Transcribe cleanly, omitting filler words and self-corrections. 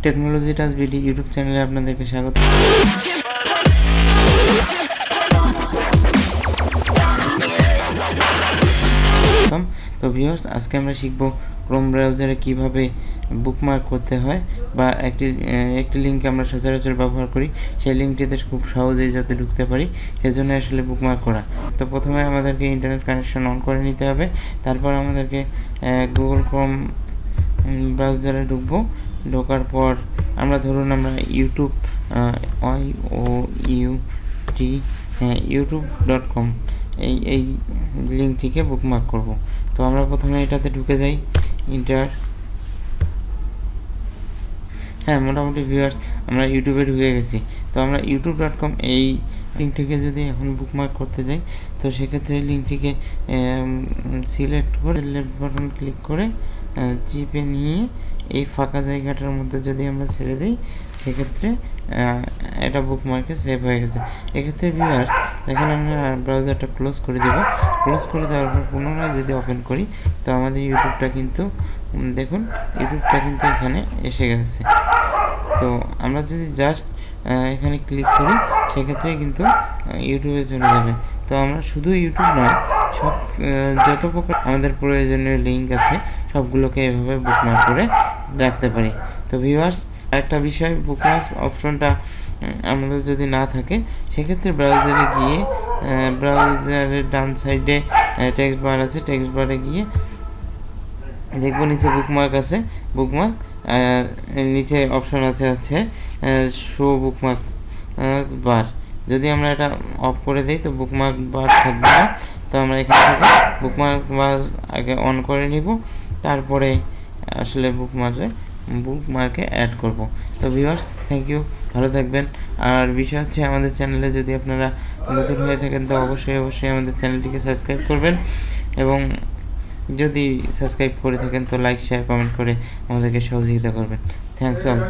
Technology touch BD YouTube চ্যানেলে আপনাদেরকে স্বাগত। তো ভিউয়ার্স, আজকে আমরা শিখব ক্রোম ব্রাউজারে কিভাবে বুকমার্ক করতে হয় বা একটি লিঙ্ক আমরা সচরাচর ব্যবহার করি, সেই লিঙ্কটিতে খুব সহজেই যাতে ঢুকতে পারি সেজন্য আসলে বুকমার্ক করা। তো প্রথমে আমাদেরকে ইন্টারনেট কানেকশন অন করে নিতে হবে, তারপর আমাদেরকে গুগল ক্রোম ব্রাউজারে ঢোকার পর আমরা ধরুন আমরা ইউটিউব youtube.com এই লিঙ্কটিকে বুকমার্ক করব। তো আমরা প্রথমে এটাতে ঢুকে যাই, মোটামুটি ভিউয়ার্স আমরা ইউটিউবে ঢুকে গেছি। তো আমরা youtube.com এই লিঙ্কটিকে যদি এখন বুকমার্ক করতে যাই, তো সেক্ষেত্রে এই লিঙ্কটিকে সিলেক্ট করে লেফট বাটন ক্লিক করে চিপে নিয়ে এই ফাঁকা জায়গাটার মধ্যে যদি আমরা ছেড়ে দিই, সেক্ষেত্রে এটা বুকমার্কে সেভ হয়ে গেছে। এক্ষেত্রে ভিউয়ার্স দেখেন আমরা ব্রাউজারটা ক্লোজ করে দেব। ক্লোজ করে দেওয়ার পর পুনরায় যদি ওপেন করি, তো আমাদের ইউটিউবটা কিন্তু দেখুন এখানে এসে গেছে। তো আমরা যদি জাস্ট এখানে ক্লিক করি, সেক্ষেত্রে কিন্তু ইউটিউবে চলে যাবে। তো আমরা শুধু ইউটিউব নয়, সব যত প্রকার আমাদের প্রয়োজনীয় লিঙ্ক আছে সবগুলোকে এভাবে বুকমার্ক করে রাখতে পারি। তো ভিউয়ার্স, একটা বিষয়, বুকমার্ক অপশনটা আমাদের যদি না থাকে, সেক্ষেত্রে ব্রাউজারে গিয়ে ব্রাউজারের ডান সাইডে টেক্সট বার আছে, টেক্সট বারে গিয়ে দেখবো নিচে বুকমার্ক আছে, বুকমার্ক নিচে অপশন আছে হচ্ছে শো বুকমার্ক বার। যদি আমরা এটা অফ করে দিই, তো বুকমার্ক বার থাকবে না। তো আমরা এখান থেকে বুকমার্ক বার আগে অন করে নিব, তারপরে আসলে বুকমার্কে অ্যাড করব। তো ভিউয়ার্স, থ্যাংক ইউ, ভালো থাকবেন। আর বিষয় হচ্ছে, আমাদের চ্যানেলে যদি আপনারা নতুন হয়ে থাকেন, তো অবশ্যই আমাদের চ্যানেলটিকে সাবস্ক্রাইব করবেন, এবং যদি সাবস্ক্রাইব করে থাকেন তো লাইক, শেয়ার, কমেন্ট করে আমাদেরকে সহযোগিতা করবেন। Thanks all.